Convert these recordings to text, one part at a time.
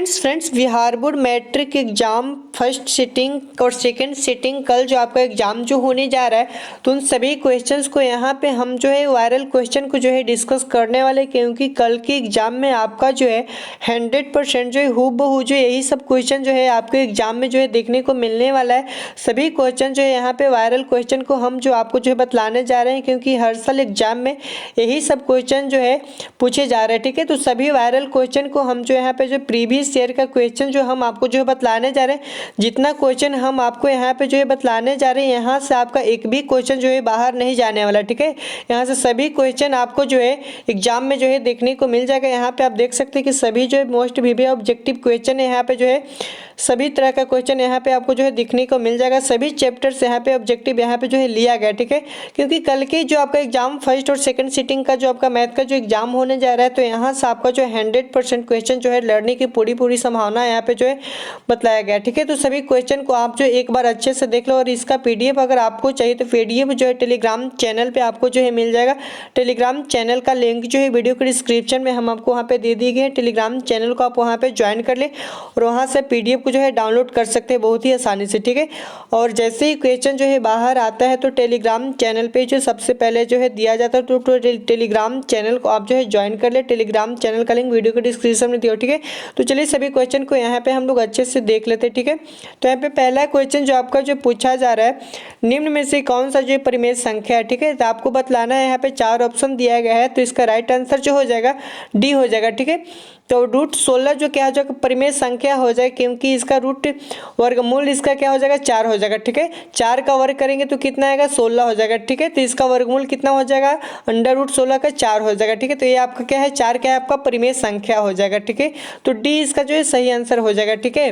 Friends Bihar board matric exam first sitting और second sitting कल जो आपका एग्जाम जो होने जा रहा है, तो उन सभी क्वेश्चंस को यहाँ पे हम जो है वायरल क्वेश्चन को जो है डिस्कस करने वाले, क्योंकि कल के एग्जाम में आपका जो है 100% जो है हूबहू जो यही सब क्वेश्चन जो है आपके एग्जाम में जो है देखने को मिलने वाला है। सभी क्वेश्चन जो है यहाँ पे वायरल क्वेश्चन को हम जो आपको जो है बतलाने जा रहे हैं, क्योंकि हर साल एग्जाम में यही सब क्वेश्चन जो है पूछे जा रहे हैं। ठीक है, तो सभी वायरल क्वेश्चन को हम जो यहाँ पे जो प्रीवियस ईयर का क्वेश्चन जो हम आपको जो है बतलाने जा रहे हैं, जितना क्वेश्चन हम आपको यहाँ पे जो है बतलाने जा रहे हैं, यहाँ से आपका एक भी क्वेश्चन जो है बाहर नहीं जाने वाला। ठीक है, यहाँ से सभी क्वेश्चन आपको जो है एग्जाम में जो है देखने को मिल जाएगा। यहाँ पे आप देख सकते हैं कि सभी जो है मोस्ट वीवी ऑब्जेक्टिव क्वेश्चन है, यहाँ पे जो है सभी तरह का क्वेश्चन यहाँ पे आपको जो है दिखने को मिल जाएगा। सभी चैप्टर्स यहाँ पे ऑब्जेक्टिव यहाँ पे जो है लिया गया। ठीक है, क्योंकि कल के जो आपका एग्जाम फर्स्ट और सेकंड सिटिंग का जो आपका मैथ का जो एग्जाम होने जा रहा है, तो यहाँ से आपका जो 100% क्वेश्चन जो है लड़ने की पूरी संभावना यहाँ पे जो है बतलाया गया। ठीक है, तो सभी क्वेश्चन को आप जो एक बार अच्छे से देख लो, और इसका PDF अगर आपको चाहिए तो PDF जो है टेलीग्राम चैनल पे आपको जो है मिल जाएगा। टेलीग्राम चैनल का लिंक जो है वीडियो के डिस्क्रिप्शन में हम आपको वहाँ पे दे दिए गए हैं। टेलीग्राम चैनल को आप वहाँ पे ज्वाइन कर ले और वहाँ से PDF को जो है डाउनलोड कर सकते हैं बहुत ही आसानी से। ठीक है, और जैसे ही क्वेश्चन जो है बाहर आता है तो टेलीग्राम चैनल पे जो सबसे पहले जो है दिया जाता है, तो टेलीग्राम चैनल को आप जो है ज्वाइन कर ले। टेलीग्राम चैनल का लिंक वीडियो के डिस्क्रिप्शन में दिया। ठीक है, तो चलिए सभी क्वेश्चन को यहाँ पे हम लोग अच्छे से देख लेते हैं। ठीक है, तो यहाँ पे पहला क्वेश्चन जो आपका जो पूछा जा रहा है, निम्न में से कौन सा जो परिमेय संख्या है। ठीक है, तो आपको बतलाना है। यहाँ पे 4 ऑप्शन दिया गया है, तो इसका राइट आंसर जो हो जाएगा डी हो जाएगा। ठीक है, तो रूट 16 जो क्या हो जाएगा परिमेय संख्या हो जाए, क्योंकि इसका रूट वर्गमूल इसका क्या हो जाएगा 4 हो जाएगा। ठीक है, 4 का वर्ग करेंगे तो कितना आएगा 16 हो जाएगा। ठीक है, तो इसका वर्गमूल कितना हो जाएगा √16 का 4 हो जाएगा। ठीक है, तो ये आपका क्या है 4 क्या है आपका परिमेय संख्या हो जाएगा। ठीक है, तो डी इसका जो है सही आंसर हो जाएगा। ठीक है,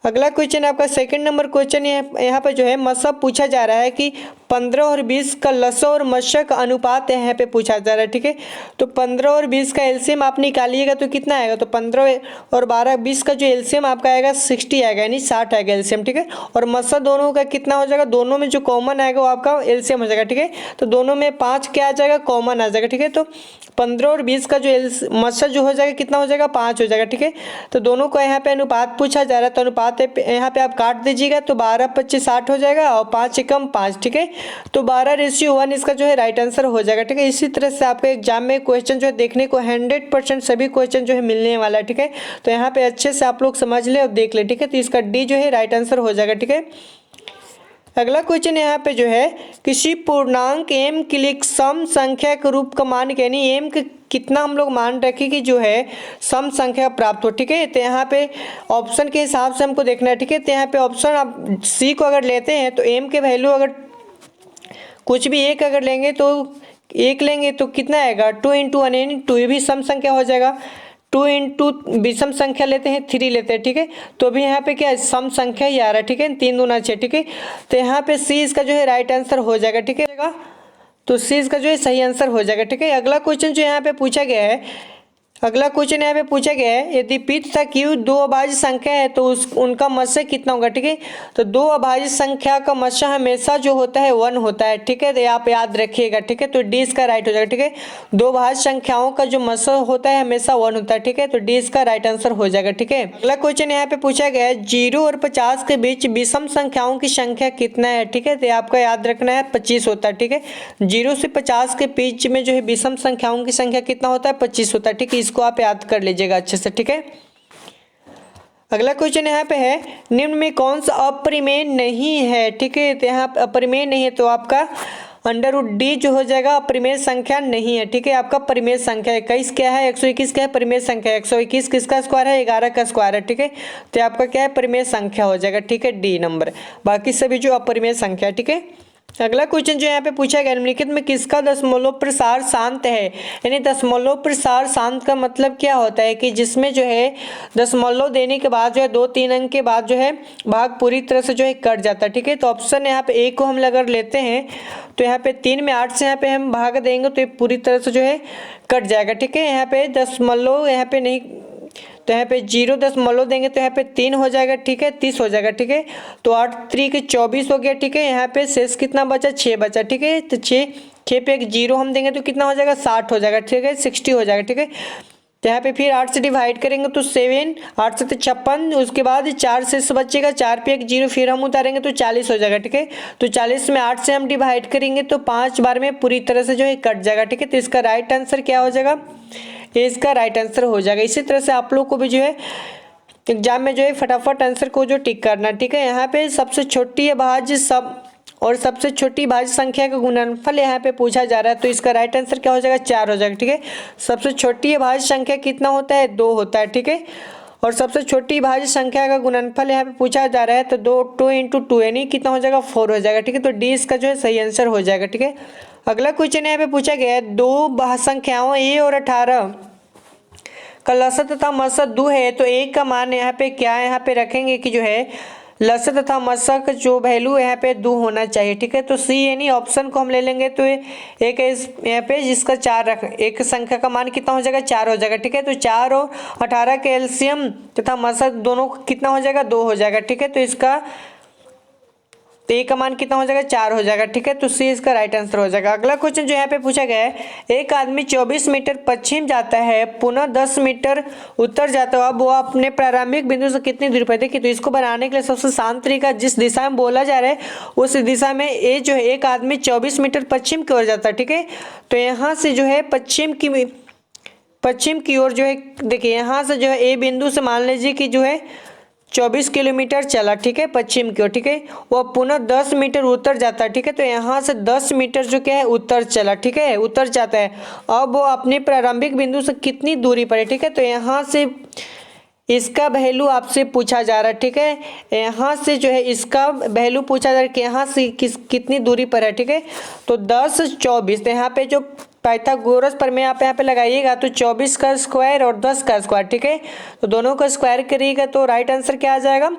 अगला क्वेश्चन आपका सेकंड नंबर क्वेश्चन यहाँ पर जो है मतलब पूछा जा रहा है कि 15 और 20 का लसो और मशा का अनुपात यहाँ पे पूछा जा रहा है। ठीक है, तो 15 और 20 का एलसीएम आप निकालिएगा तो कितना आएगा, तो 15 और 12 20 का जो एलसीएम आपका आएगा 60 आएगा, यानी 60 आएगा एलसीएम। ठीक है, और मशा दोनों का कितना हो जाएगा, दोनों में जो कॉमन आएगा वो आपका एलसीएम हो जाएगा। ठीक है, तो दोनों में 5 क्या आ जाएगा कॉमन आ जाएगा। ठीक है, तो 15 और 20 का जो मशा जो हो जाएगा कितना हो जाएगा 5 हो जाएगा। ठीक है, तो दोनों का यहाँ पे अनुपात पूछा जा रहा है, तो अनुपात यहाँ पे आप काट दीजिएगा तो 12 25 60 हो जाएगा और 5 एकम 5। ठीक है, तो 12:1 इसका जो है राइट आंसर हो जाएगा। ठीक है, इसी तरह से आपके एग्जाम में क्वेश्चन जो है देखने को 100% सभी क्वेश्चन जो है मिलने वाला है। ठीक है, तो यहाँ पे अच्छे से आप लोग समझ ले और देख ले। ठीक है, तो इसका डी जो है राइट आंसर हो जाएगा। ठीक है, अगला क्वेश्चन यहाँ पे जो है किसी पूर्णांक m के लिए सम संख्या के रूप का मान, यानी m कितना हम लोग मान रखें कि जो है सम संख्या प्राप्त हो। ठीक है, तो यहाँ पे ऑप्शन के हिसाब से हमको देखना है। ठीक है, तो यहाँ पे ऑप्शन आप सी को अगर लेते हैं तो m के वैल्यू अगर कुछ भी एक अगर लेंगे तो एक लेंगे तो कितना आएगा 2 × 1 यानी 2 भी सम संख्या हो जाएगा। 2 × विषम संख्या लेते हैं 3 लेते हैं। ठीक है, तो अभी यहाँ पे क्या है सम संख्या ही आ रहा है। ठीक है, 3 दूना 6। ठीक है, तो यहाँ पे सी इसका जो है राइट आंसर हो जाएगा। ठीक है, तो सी इसका जो है सही आंसर हो जाएगा। ठीक है, अगला क्वेश्चन जो यहाँ पे पूछा गया है, अगला क्वेश्चन यहाँ पे पूछा गया है यदि p तथा q 2 अभाज्य संख्या है तो उनका मस्या कितना होगा। ठीक है, तो 2 अभाज्य संख्या का मस्या हमेशा जो होता है 1 होता है। ठीक है, तो आप याद रखिएगा। ठीक है, तो डी इसका राइट हो जाएगा। ठीक है, 2 अभाज्य संख्याओं का जो मस्या होता है हमेशा 1 होता है। ठीक है, तो डी इसका राइट आंसर हो जाएगा। ठीक है, अगला क्वेश्चन यहाँ पे पूछा गया है 0 और 50 के बीच विषम संख्याओं की संख्या कितना है। ठीक है, तो आपका याद रखना है 25 होता है। ठीक है, 0 से 50 के बीच में जो है विषम संख्याओं की संख्या कितना होता है 25 होता है। ठीक है, इसको आप याद कर लीजिएगा अच्छे से। ठीक है, अगला क्वेश्चन यहाँ पे है निम्न में कौन सा अपरिमेय नहीं है। ठीक है, तो यहाँ अपरिमेय नहीं है तो आपका √d जो हो जाएगा अपरिमेय संख्या नहीं है। ठीक है, आपका परिमेय संख्या 21 क्या है 121 क्या है परिमेय संख्या 121 किसका स्क्वायर है 11 का स्क्वायर है। ठीक है, तो आपका क्या है परिमेय संख्या हो जाएगा। ठीक है, डी नंबर, बाकी सभी जो अपरिमेय संख्या। ठीक है, अगला क्वेश्चन जो यहाँ पे पूछा गया निम्नलिखित में किसका दशमलव प्रसार शांत है, यानी दशमलव प्रसार शांत का मतलब क्या होता है कि जिसमें जो है दशमलव देने के बाद जो है 2-3 अंक के बाद जो है भाग पूरी तरह से जो है कट जाता है। ठीक है, तो ऑप्शन यहाँ पे ए को हम अगर लेते हैं तो यहाँ पे 3 में 8 से यहाँ पे हम भाग देंगे तो ये पूरी तरह से जो है कट जाएगा। ठीक है, यहाँ पे दशमलव यहाँ पे नहीं, तो यहाँ पे 0 देंगे तो यहाँ पे 3 हो जाएगा। ठीक है, 30 हो जाएगा। ठीक है, तो 8 3 के 24 हो गया। ठीक है, यहाँ पे शेष कितना बचा 6 बचा। ठीक है, तो 6 पे एक 0 हम देंगे तो कितना हो जाएगा 60 हो जाएगा। ठीक है, 60 हो जाएगा। ठीक है, तो यहाँ पे फिर 8 से डिवाइड करेंगे तो 7, 8 से 56, उसके बाद 4 से बचेगा, 4 पे एक 0 फिर हम उतारेंगे तो 40 हो जाएगा। ठीक है, तो 40 में 8 से हम डिवाइड करेंगे तो 5 बार में पूरी तरह से जो है कट जाएगा। ठीक है, तो इसका राइट आंसर क्या हो जाएगा, ये इसका राइट आंसर हो जाएगा। इसी तरह से आप लोग को भी जो है एग्जाम में जो है फटाफट आंसर को जो टिक करना। ठीक है, यहाँ पे सबसे छोटी अभाज्य सब और सबसे छोटी भाज्य संख्या का गुणनफल यहाँ पे पूछा जा रहा है, तो इसका राइट आंसर क्या हो जाएगा, 4 हो जाएगा। ठीक है, सबसे छोटी भाज्य संख्या कितना होता है, 2 होता है। ठीक है, और सबसे छोटी भाज्य संख्या का गुणनफल यहाँ पे पूछा जा रहा है, तो 2 × 2 यानी कितना हो जाएगा, 4 हो जाएगा। ठीक है, तो डी इसका जो है सही आंसर हो जाएगा। ठीक है, अगला क्वेश्चन यहाँ पे पूछा गया है, दो संख्याओं a और 18 का लसत तथा मसत 2 है, तो a का मान यहाँ पे क्या यहाँ पे रखेंगे कि जो है लसत तथा मसक जो वैल्यू यहाँ पे 2 होना चाहिए। ठीक है, तो सी यानी ऑप्शन को हम ले लेंगे तो एक यहाँ पे जिसका 4 रख, एक संख्या का मान कितना हो जाएगा, 4 हो जाएगा। ठीक है, तो 4 और 18 के एलसीएम तथा मसक दोनों कितना हो जाएगा, 2 हो जाएगा। ठीक है, तो इसका ए का मान कितना हो जाएगा, 4 हो जाएगा। ठीक है, तो सी इसका राइट आंसर हो जाएगा। अगला क्वेश्चन जो यहाँ पे पूछा गया है, एक आदमी 24 मीटर पश्चिम जाता है, पुनः 10 मीटर उत्तर जाता है, अब वो अपने प्रारंभिक बिंदु से कितनी दूरी पर। देखिए, तो इसको बनाने के लिए सबसे आसान तरीका, जिस दिशा में बोला जा रहा है उस दिशा में ए जो है एक आदमी 24 मीटर पश्चिम की ओर जाता है। ठीक है, तो यहाँ से जो है पश्चिम की ओर जो है, देखिए यहाँ से जो है ए बिंदु से मान लीजिए कि जो है 24 किलोमीटर चला। ठीक है, पश्चिम की ओर। ठीक है, वो पुनः 10 मीटर उत्तर जाता है। ठीक है, तो यहाँ से 10 मीटर जो क्या है उत्तर चला। ठीक है, उत्तर जाता है, अब वो अपने प्रारंभिक बिंदु से कितनी दूरी पर है। ठीक है, तो यहाँ से इसका वैल्यू आपसे पूछा जा रहा है। ठीक है, यहाँ से जो है इसका वैल्यू पूछा जा रहा है कि यहाँ से कितनी दूरी पर है। ठीक है, तो 10, 24, तो यहाँ पे जो पाइथागोरस प्रमेय आप यहाँ पे लगाइएगा तो 24 का स्क्वायर और 10 का स्क्वायर। ठीक है, तो दोनों का स्क्वायर करिएगा तो राइट आंसर क्या आ जाएगा,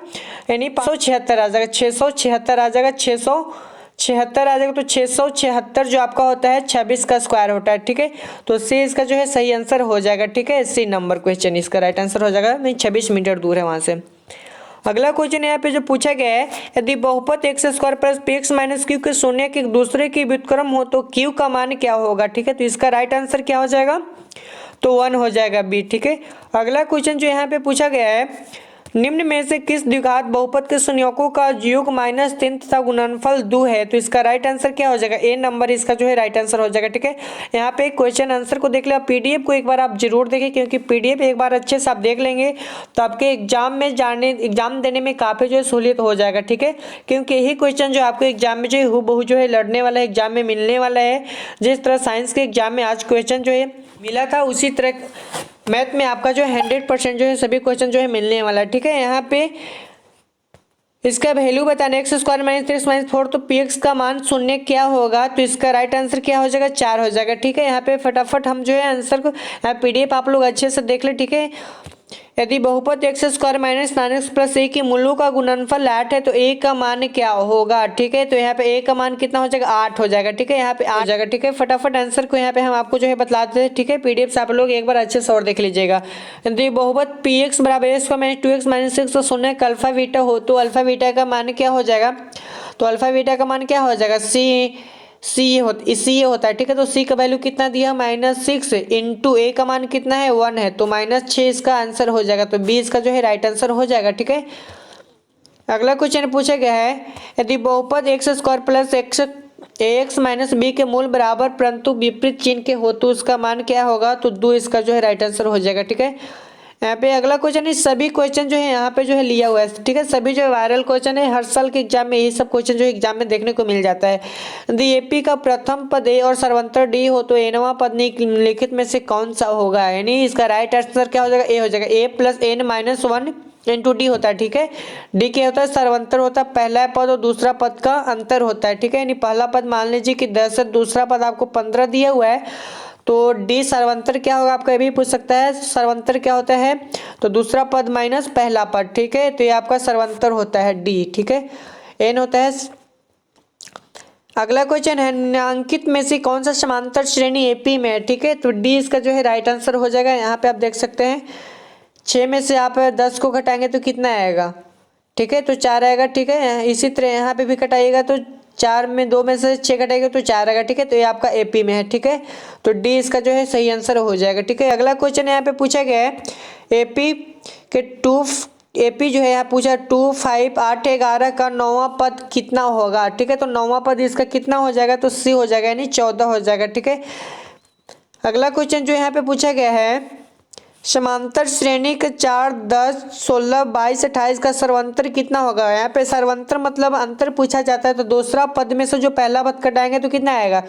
यानी 576 आ जाएगा, 676 आ जाएगा, 676 आ जाएगा। तो 676 जो आपका होता है 26 का स्क्वायर होता है। ठीक है, तो सी इसका जो है सही आंसर हो जाएगा। ठीक है, सी नंबर क्वेश्चन इसका राइट आंसर हो जाएगा, नहीं 26 मीटर दूर है वहाँ से। अगला क्वेश्चन यहाँ पे जो पूछा गया है, यदि बहुपद x² plus px minus Q के शून्य के दूसरे की व्युत्क्रम हो तो q का मान क्या होगा। ठीक है, तो इसका राइट आंसर क्या हो जाएगा, तो 1 हो जाएगा बी। ठीक है, अगला क्वेश्चन जो यहाँ पे पूछा गया है, निम्न में से किस द्विघात बहुपद के संयोजकों का योग -3 तथा गुणनफल 2 है, तो इसका राइट आंसर क्या हो जाएगा, ए नंबर इसका जो है राइट आंसर हो जाएगा। ठीक है, यहाँ पे क्वेश्चन आंसर को देख ले, पीडीएफ को एक बार आप जरूर देखें, क्योंकि पीडीएफ एक बार अच्छे से आप देख लेंगे तो आपके एग्जाम देने में काफ़ी जो है सहूलियत हो जाएगा। ठीक है, क्योंकि यही क्वेश्चन जो आपको एग्जाम में जो है हूबहू जो है लड़ने वाला है, एग्जाम में मिलने वाला है। जिस तरह साइंस के एग्जाम में आज क्वेश्चन जो है मिला था, उसी तरह मैथ में आपका जो 100% जो है सभी क्वेश्चन जो है मिलने वाला है। ठीक है, यहाँ पे इसका वैल्यू बताना, x² - 3x - 4, तो px का मान शून्य क्या होगा, तो इसका राइट आंसर क्या हो जाएगा, 4 हो जाएगा। ठीक है, यहाँ पे फटाफट हम जो है आंसर को पीडीएफ आप लोग अच्छे से देख ले। ठीक है, यदि बहुपद x² - 9x + a की मूलों का गुणनफल 8 है तो a का मान क्या होगा। ठीक है, तो यहाँ पे a का मान कितना हो जाएगा, 8 हो जाएगा। ठीक है, यहाँ पे आ जाएगा। ठीक है, फटाफट आंसर को यहाँ पे हम आपको जो है बतलाते हैं। ठीक है, पीडीएफ से आप लोग एक बार अच्छे से और देख लीजिएगा। यदि बहुपद px = a² - 2x - 6 तो शून्य का अल्फा बीटा हो तो अल्फा बीटा का मान क्या हो जाएगा, तो अल्फा बीटा का मान क्या हो जाएगा, सी होता है। ठीक है, तो सी का वैल्यू कितना दिया, -6 इंटू ए का मान कितना है, 1 है, तो -6 इसका आंसर हो जाएगा, तो बी इसका जो है राइट आंसर हो जाएगा। ठीक है, अगला क्वेश्चन पूछा गया है, यदि बहुपद x² plus ax minus b के मूल बराबर परंतु विपरीत चिन्ह के हो तो उसका मान क्या होगा, तो 2 इसका जो है राइट आंसर हो जाएगा। ठीक है, यहाँ पे अगला क्वेश्चन है, सभी क्वेश्चन जो है यहाँ पे जो है लिया हुआ है। ठीक है, सभी जो वायरल क्वेश्चन है, हर साल के एग्जाम में यही सब क्वेश्चन जो एग्जाम में देखने को मिल जाता है। यदि एपी का प्रथम पद ए और सर्वंतर डी हो तो एनवां पद निम्नलिखित में से कौन सा होगा, यानी इसका राइट आंसर क्या हो जाएगा, ए हो जाएगा। A plus N minus 1 into D होता है। ठीक है, डी क्या होता है, सर्वंतर होता है, पहला पद और दूसरा पद का अंतर होता है। ठीक है, यानी पहला पद मान लीजिए कि 10 है, दूसरा पद आपको 15 दिया हुआ है, तो डी सर्वंतर क्या होगा, आपका ये भी पूछ सकता है, सर्वंतर क्या होता है, तो दूसरा पद माइनस पहला पद। ठीक है, तो ये आपका सर्वंतर होता है डी। ठीक है, एन होता है। अगला क्वेश्चन है, निम्नलिखित में से कौन सा समांतर श्रेणी एपी में है। ठीक है, तो डी इसका जो है राइट आंसर हो जाएगा। यहाँ पे आप देख सकते हैं 6 में से आप 10 को घटाएंगे तो कितना आएगा, ठीक है, तो 4 आएगा। ठीक है, इसी तरह यहाँ पे भी घटाइएगा तो 4 में 2 में से 6 घटाएंगे तो 4 आएगा। ठीक है, तो ये आपका एपी में है। ठीक है, तो डी इसका जो है सही आंसर हो जाएगा। ठीक है, अगला क्वेश्चन यहाँ पे पूछा गया है एपी के एपी जो है यहाँ पूछा 2, 5, 8, 11 का 9वां पद कितना होगा। ठीक है, तो 9वां पद इसका कितना हो जाएगा, तो सी हो जाएगा, यानी 14 हो जाएगा। ठीक है, अगला क्वेश्चन जो यहाँ पे पूछा गया है समांतर श्रेणी के 4, 10, 16, 22, 28 का सर्वांतर कितना होगा। यहाँ पे सर्वांतर मतलब अंतर पूछा जाता है, तो दूसरा पद में से जो पहला पद घटाएंगे तो कितना आएगा,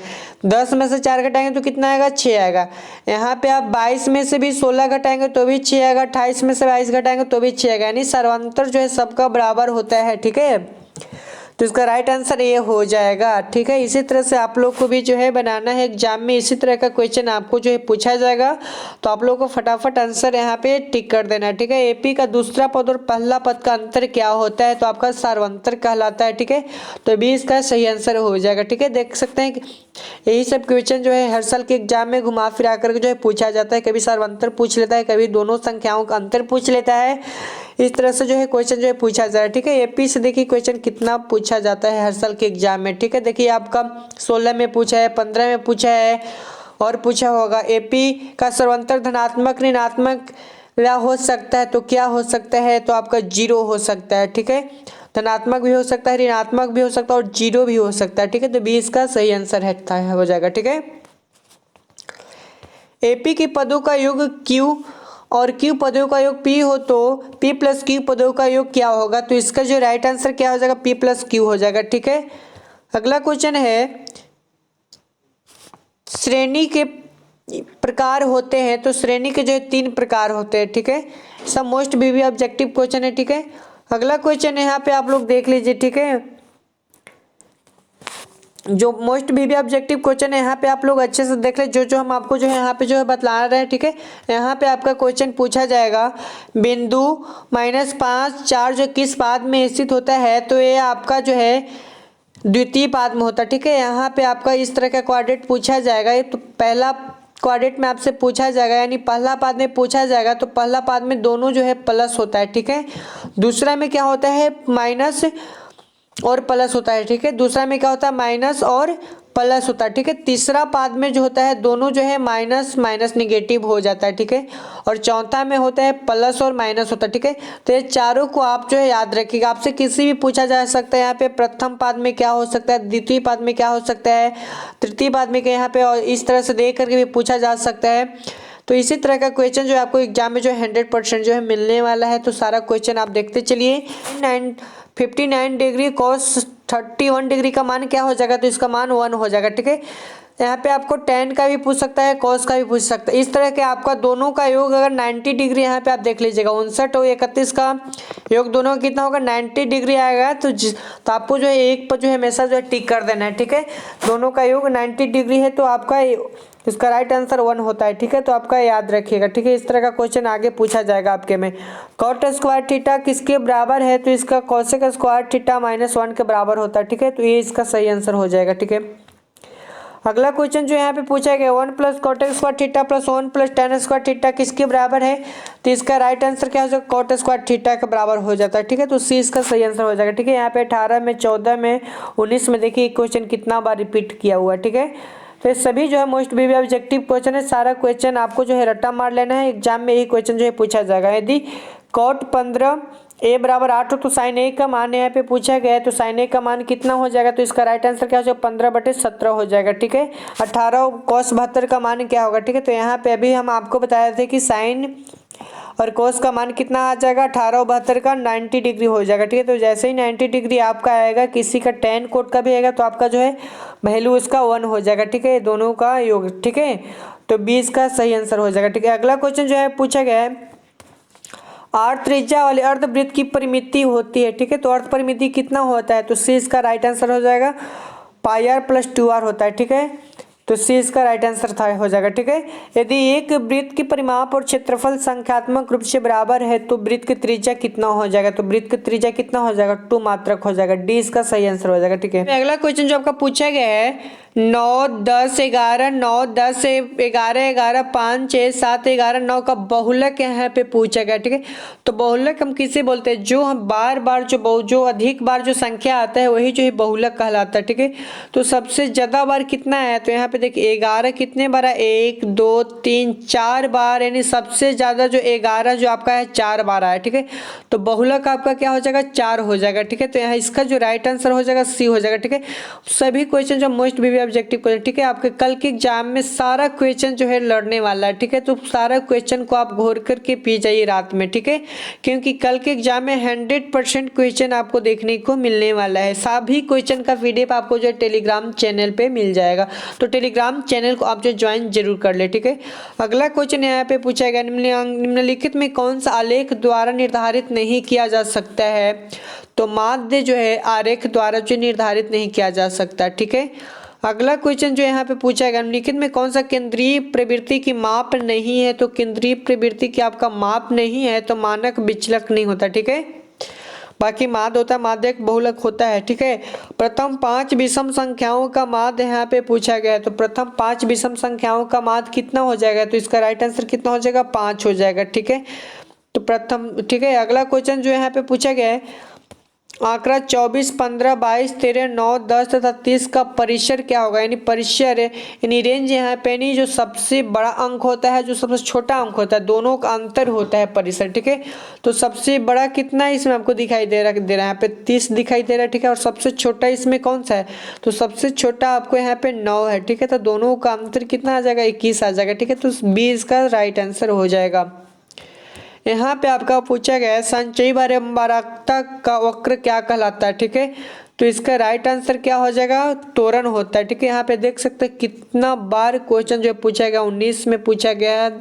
10 में से 4 घटाएंगे तो कितना आएगा, 6 आएगा। यहाँ पे आप 22 में से भी 16 घटाएंगे तो भी 6 आएगा, 28 में से 22 घटाएंगे तो भी 6 आएगा, यानी सर्वांतर जो है सबका बराबर होता है। ठीक है, तो इसका राइट आंसर ये हो जाएगा। ठीक है, इसी तरह से आप लोग को भी जो है बनाना है एग्जाम में, इसी तरह का क्वेश्चन आपको जो है पूछा जाएगा, तो आप लोग को फटाफट आंसर यहाँ पे टिक कर देना है। ठीक है, एपी का दूसरा पद और पहला पद का अंतर क्या होता है, तो आपका सर्वांतर कहलाता है। ठीक है, तो बी इसका सही आंसर हो जाएगा। ठीक है, देख सकते हैं कि यही सब क्वेश्चन जो है हर साल के एग्जाम में घुमा फिरा कर जो है पूछा जाता है, कभी सर्वांतर पूछ लेता है, कभी दोनों संख्याओं का अंतर पूछ लेता है, इस तरह से जो है क्वेश्चन जो है पूछा जा रहा है। ठीक है, एपी से देखिए क्वेश्चन कितना पूछा जाता है हर साल के एग्जाम में। ठीक है, देखिए आपका 16 में पूछा है, 15 में पूछा है और पूछा होगा एपी का सर्वांतर धनात्मक ऋणात्मक या हो सकता है, तो क्या हो सकता है, तो आपका 0 हो सकता है। ठीक है, धनात्मक भी हो सकता है, ऋणात्मक भी हो सकता है और 0 भी हो सकता है। ठीक है, तो बी इसका सही आंसर है हो जाएगा। ठीक है, एपी के पदों का योग क्यू और क्यू पदों का योग पी हो तो पी प्लस क्यू पदों का योग क्या होगा, तो इसका जो राइट आंसर क्या हो जाएगा, पी प्लस क्यू हो जाएगा। ठीक है, अगला क्वेश्चन है श्रेणी के प्रकार होते हैं, तो श्रेणी के जो है 3 प्रकार होते हैं। ठीक है, सब मोस्ट बीबी ऑब्जेक्टिव क्वेश्चन है। ठीक है, अगला क्वेश्चन है यहाँ पे आप लोग देख लीजिए। ठीक है, जो मोस्ट बीबी ऑब्जेक्टिव क्वेश्चन है यहाँ पे आप लोग अच्छे से देख ले, जो हम आपको जो है यहाँ पे जो है बतला रहे हैं। ठीक है, यहाँ पे आपका क्वेश्चन पूछा जाएगा बिंदु -5, 4 जो किस पाद में स्थित होता है, तो ये आपका जो है द्वितीय पाद में होता है। ठीक है, यहाँ पे आपका इस तरह का क्वाड्रेट पूछा जाएगा, ये तो पहला क्वाड्रेट में आपसे पूछा जाएगा, यानी पहला पाद में पूछा जाएगा, तो पहला पाद में दोनों जो है प्लस होता है। ठीक है, दूसरा में क्या होता है, माइनस और प्लस होता है। ठीक है, दूसरा में क्या होता है, माइनस और प्लस होता है। ठीक है, तीसरा पाद में जो होता है दोनों जो है माइनस माइनस निगेटिव हो जाता है। ठीक है, और चौथा में होता है प्लस और माइनस होता है। ठीक है, तो ये चारों को आप जो है याद रखिएगा, आपसे किसी भी पूछा जा सकता है यहाँ पे प्रथम पाद में क्या हो सकता है, द्वितीय पाद में क्या हो सकता है, तृतीय पाद में क्या यहाँ पे, और इस तरह से देख करके भी पूछा जा सकता है। तो इसी तरह का क्वेश्चन जो आपको एग्जाम में जो 100% जो है मिलने वाला है, तो सारा क्वेश्चन आप देखते चलिए। 59 डिग्री cos 31 डिग्री का मान क्या हो जाएगा, तो इसका मान 1 हो जाएगा। ठीक है, यहाँ पे आपको tan का भी पूछ सकता है, cos का भी पूछ सकता है, इस तरह के आपका दोनों का योग अगर 90 डिग्री यहाँ पे आप देख लीजिएगा, 59 और 31 का योग दोनों का कितना होगा, 90 डिग्री आएगा, तो आपको जो है एक पर जो है हमेशा जो है टिक कर देना है। ठीक है, दोनों का योग 90 डिग्री है, तो आपका इसका राइट आंसर 1 होता है। ठीक है, तो आपका याद रखिएगा। ठीक है, इस तरह का क्वेश्चन आगे पूछा जाएगा आपके में। कॉट स्क्वायर थीटा किसके बराबर है, तो इसका कोसेक स्क्वायर थीटा -1 के बराबर होता है। ठीक है, तो ये इसका सही आंसर हो जाएगा। ठीक है, अगला क्वेश्चन जो यहाँ पे पूछा गया 1 + Kotak square theta + 1 + tan square theta किसके बराबर है, तो इसका राइट आंसर क्या हो जाएगा, कोट स्क्वायर थीटा के बराबर हो जाता है। ठीक है, तो सी इसका सही आंसर हो जाएगा। ठीक है, यहाँ पे 18 में 14 में 19 में देखिए क्वेश्चन कितना बार रिपीट किया हुआ है। ठीक है, तो ये सभी जो है मोस्ट बीबी ऑब्जेक्टिव क्वेश्चन है, सारा क्वेश्चन आपको जो है रट्टा मार लेना है, एग्जाम में यही क्वेश्चन जो है पूछा जाएगा। यदि cot 15 a = 8 हो तो साइन a का मान यहाँ पे पूछा गया है, तो साइन a का मान कितना हो जाएगा, तो इसका राइट आंसर क्या हो जाएगा, 15/17 हो जाएगा। ठीक है, 18 cos 72 का मान क्या होगा। ठीक है, तो यहाँ पे अभी हम आपको बताए थे कि साइन और कोस का मान कितना आ जाएगा, 18 और 72 का 90 डिग्री हो जाएगा। ठीक है, तो जैसे ही 90 डिग्री आपका आएगा, किसी का tan कोट का भी आएगा, तो आपका जो है वैल्यू उसका 1 हो जाएगा। ठीक है, दोनों का योग। ठीक है, तो 20 का सही आंसर हो जाएगा। ठीक है, अगला क्वेश्चन जो है पूछा गया है 8 त्रिज्या वाले अर्धवृत्त की परिमिति होती है। ठीक है, तो अर्ध परिमिति कितना होता है, तो सी इसका राइट आंसर हो जाएगा, πr + 2r होता है। ठीक है, तो सी इसका राइट आंसर हो जाएगा। ठीक है, यदि एक वृत्त की परिमाप और क्षेत्रफल संख्यात्मक रूप से बराबर है तो वृत्त की त्रिज्या कितना हो जाएगा, तो वृत्त की त्रिज्या कितना हो जाएगा, 2 मात्रक हो जाएगा। डी इसका सही आंसर हो जाएगा। ठीक है, अगला क्वेश्चन जो आपका पूछा गया है 9 10 11 9 10 11 11 5 6 7 11 9 का बहुलक यहाँ पे पूछा गया। ठीक है, तो बहुलक हम किसे बोलते हैं, जो हम बार बार जो अधिक बार जो संख्या आता है वही जो है बहुलक कहलाता है। ठीक है, तो सबसे ज्यादा बार कितना है, तो यहाँ पे देखिए 11 कितने बार है, 1 2 3 4 बार, यानी सबसे ज्यादा जो 11 जो आपका है 4 बार आया। ठीक है, तो बहुलक आपका क्या हो जाएगा, 4 हो जाएगा। ठीक है, तो यहाँ इसका जो राइट आंसर हो जाएगा सी हो जाएगा। ठीक है, सभी क्वेश्चन जो मोस्ट बीवी ऑब्जेक्टिव क्वेश्चन, ठीक है, आपके कल के एग्जाम में सारा क्वेश्चन जो है लड़ने वाला है। ठीक है, तो सारा क्वेश्चन को आप घोर करके पी जाइए रात में। ठीक है, क्योंकि कल के एग्जाम में 100% क्वेश्चन आपको देखने को मिलने वाला है। सभी क्वेश्चन का पीडीएफ आपको जो टेलीग्राम चैनल पे मिल जाएगा, तो टेलीग्राम चैनल को आप जो ज्वाइन जरूर कर ले। ठीक है, अगला क्वेश्चन यहाँ पे पूछा गया, निम्नलिखित में कौन सा आलेख द्वारा निर्धारित नहीं किया जा सकता है, तो माध्य जो है आरेख द्वारा जो निर्धारित नहीं किया जा सकता। ठीक है, अगला क्वेश्चन जो यहाँ पे पूछा गया, निम्नलिखित में कौन सा केंद्रीय प्रवृत्ति की माप नहीं है, तो केंद्रीय प्रवृत्ति की आपका माप नहीं है तो मानक विचलक नहीं होता। ठीक है, बाकी माध्य होता है, माध्य एक बहुलक होता है। ठीक है, प्रथम 5 विषम संख्याओं का माध्य यहाँ पे पूछा गया है, तो प्रथम 5 विषम संख्याओं का माध्य कितना हो जाएगा, तो इसका राइट आंसर कितना हो जाएगा, 5 हो जाएगा। ठीक है, तो प्रथम, ठीक है, अगला क्वेश्चन जो यहाँ पे पूछा गया है, आंकड़ा 24 15 22 13 9 10 तथा 30 का परिसर क्या होगा, यानी परिसर यानी रेंज यहाँ पे नहीं, जो सबसे बड़ा अंक होता है जो सबसे छोटा अंक होता है, दोनों का अंतर होता है परिसर। ठीक है, तो सबसे बड़ा कितना है इसमें आपको दिखाई दे रहा है, यहाँ पे 30 दिखाई दे रहा है। ठीक है, और सबसे छोटा इसमें कौन सा है, तो सबसे छोटा आपको यहाँ पे 9 है। ठीक है, तो दोनों का अंतर कितना आ जाएगा, 21 आ जाएगा। ठीक है, तो 20 का राइट आंसर हो जाएगा। यहाँ पे आपका पूछा गया है, संचयी बारंबारता का वक्र क्या कहलाता है। ठीक है, तो इसका राइट आंसर क्या हो जाएगा, त्वरण होता है। ठीक है, यहाँ पे देख सकते हैं कितना बार क्वेश्चन जो पूछा गया, 19 में पूछा गया है,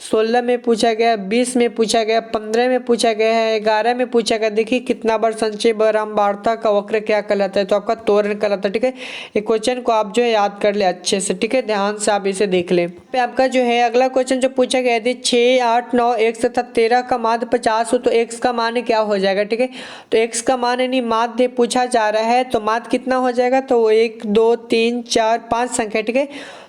16 में पूछा गया, 20 में पूछा गया, 15 में पूछा गया है, 11 में पूछा गया। देखिए कितना बार संचयी बारंबारता का वक्र क्या कहलाता है, तो आपका त्वरण कहलाता है। ठीक है, ये क्वेश्चन को आप जो है याद कर ले अच्छे से। ठीक है, ध्यान से आप इसे देख लें। पे आपका जो है अगला क्वेश्चन जो पूछा गया, यदि 6 8 9 x तथा 13 का माध्य 50 हो तो x का मान क्या हो जाएगा। ठीक है, तो x का मान यानी माध्य पूछा जा रहा है, तो माध्य कितना हो जाएगा, तो 1 2 3 4 5 संख्या। ठीक है,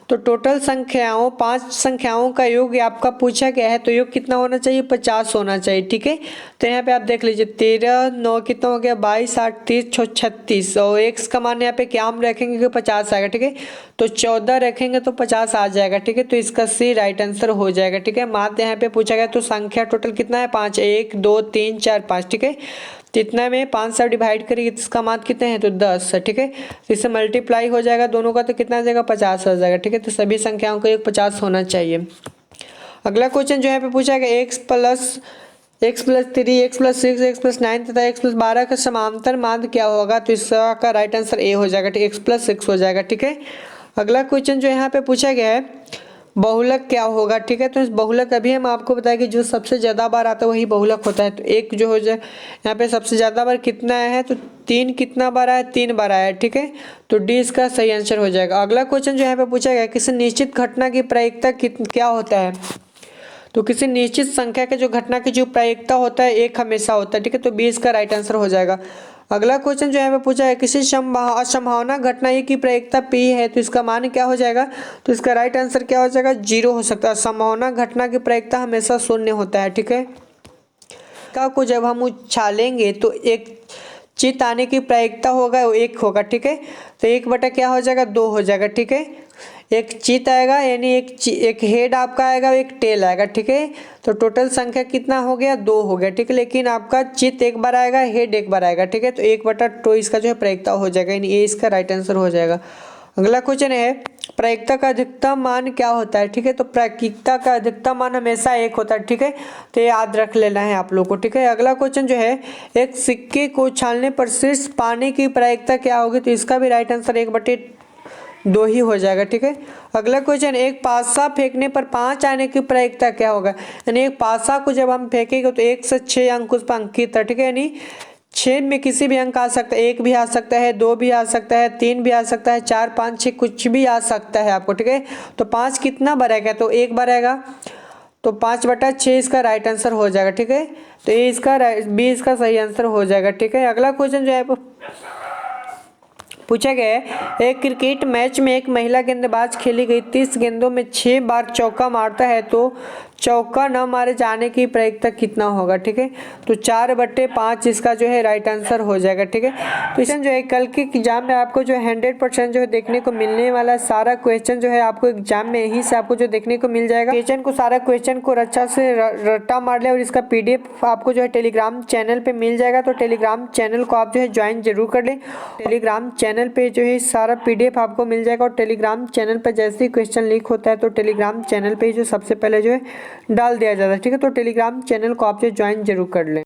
तो टोटल संख्याओं 5 संख्याओं का योग आपका पूछा गया है, तो योग कितना होना चाहिए, 50 होना चाहिए। ठीक है, तो यहाँ पे आप देख लीजिए 13 9 कितना हो गया, 22 8 30 36, और x का मान यहाँ पे क्या हम रखेंगे कि 50 आएगा। ठीक है, तो 14 रखेंगे तो 50 आ जाएगा। ठीक है, तो इसका सी राइट आंसर हो जाएगा। ठीक है, माध्य यहाँ पे पूछा गया, तो संख्या टोटल कितना है, 5 1 2 3 4 5। ठीक है, इतना में 5 से डिवाइड करेंगे तो इसका मान कितने हैं, तो 10 है। ठीक है, तो इससे मल्टीप्लाई हो जाएगा दोनों का, तो कितना आ जाएगा, 50 हो जाएगा। ठीक है, तो सभी संख्याओं का योग 50 होना चाहिए। अगला क्वेश्चन जो यहाँ पे पूछा गया, x + 3 x + 6 x + 9 तथा x + 12 का समांतर माध्य क्या होगा, तो इसका राइट आंसर ए हो जाएगा। ठीक है, x + 6 हो जाएगा। ठीक है, अगला क्वेश्चन जो यहाँ पे पूछा गया है, बहुलक क्या होगा। ठीक है, तो इस बहुलक अभी हम आपको बताएं कि जो सबसे ज़्यादा बार आता है वही बहुलक होता है। तो एक जो हो जाए यहाँ पे सबसे ज़्यादा बार कितना है, तो 3 कितना बार आया, 3 बार आया। ठीक है, तो डी इसका सही आंसर हो जाएगा। अगला क्वेश्चन जो यहाँ पे पूछा गया, किसी निश्चित घटना की प्रायिकता क्या होता है, तो किसी निश्चित संख्या के जो घटना की जो प्रायिकता होता है 1 हमेशा होता है। ठीक है, तो 20 का राइट आंसर हो जाएगा। अगला क्वेश्चन जो यहाँ पे पूछा है, किसी असंभावना घटना ए की प्रायिकता p है, तो इसका मान क्या हो जाएगा, तो इसका राइट आंसर क्या हो जाएगा, 0 हो सकता है। संभावना घटना की प्रायिकता हमेशा 0 होता है। ठीक है, का को जब हम उछालेंगे तो एक चित आने की प्रायिकता होगा वो 1 होगा। ठीक है, तो 1 बटा क्या हो जाएगा, 2 हो जाएगा। ठीक है, एक चित आएगा यानी एक हेड आपका आएगा, एक टेल आएगा। ठीक है, तो टोटल संख्या कितना हो गया, 2 हो गया। ठीक है, लेकिन आपका चित एक बार आएगा, हेड एक बार आएगा। ठीक है, तो 1 बटा 2 इसका जो है प्रायिकता हो जाएगा, यानी ये इसका राइट आंसर हो जाएगा। अगला क्वेश्चन है, प्रायिकता का अधिकतम मान क्या होता है। ठीक है, तो प्रायिकता का अधिकतम मान हमेशा 1 होता है। ठीक है, तो याद रख लेना है आप लोग को। ठीक है, अगला क्वेश्चन जो है, एक सिक्के को उछालने पर शीर्ष पाने की प्रायिकता क्या होगी, तो इसका भी राइट आंसर 1/2 ही हो जाएगा। ठीक है, अगला क्वेश्चन, एक पासा फेंकने पर 5 आने की प्रायिकता क्या होगा, यानी एक पासा को जब हम फेंकेंगे तो 1 से 6 अंक उस पर अंकित है। ठीक है, यानी 6 में किसी भी अंक आ सकता है, 1 भी आ सकता है, 2 भी आ सकता है, 3 भी आ सकता है, 4 5 6 कुछ भी आ सकता है आपको। ठीक है, तो 5 कितना बार आएगा, तो 1 बार आएगा, तो 5 बटा 6 इसका राइट आंसर हो जाएगा। ठीक है, तो ये इसका बी इसका सही आंसर हो जाएगा। ठीक है, अगला क्वेश्चन जो है पूछा गया है एक क्रिकेट मैच में एक महिला गेंदबाज खेली गई 30 गेंदों में 6 बार चौका मारता है तो चौका न मारे जाने की प्रायिकता कितना होगा। ठीक है, तो 4/5 इसका जो है राइट आंसर हो जाएगा। ठीक है, तो इसमें जो है कल के एग्जाम में आपको जो 100% जो है देखने को मिलने वाला सारा क्वेश्चन जो है आपको एग्जाम में यहीं से आपको जो देखने को मिल जाएगा। क्वेश्चन को सारा क्वेश्चन को अच्छा से रट्टा मार ले और इसका PDF आपको जो है टेलीग्राम चैनल पे मिल जाएगा। तो टेलीग्राम चैनल को आप जो है ज्वाइन जरूर कर लें। टेलीग्राम चैनल पे जो है सारा PDF आपको मिल जाएगा और टेलीग्राम चैनल पर जैसे ही क्वेश्चन लीक होता है तो टेलीग्राम चैनल पे जो सबसे पहले जो है डाल दिया जाता है। ठीक है, तो टेलीग्राम चैनल को आप जो ज्वाइन जरूर कर लें।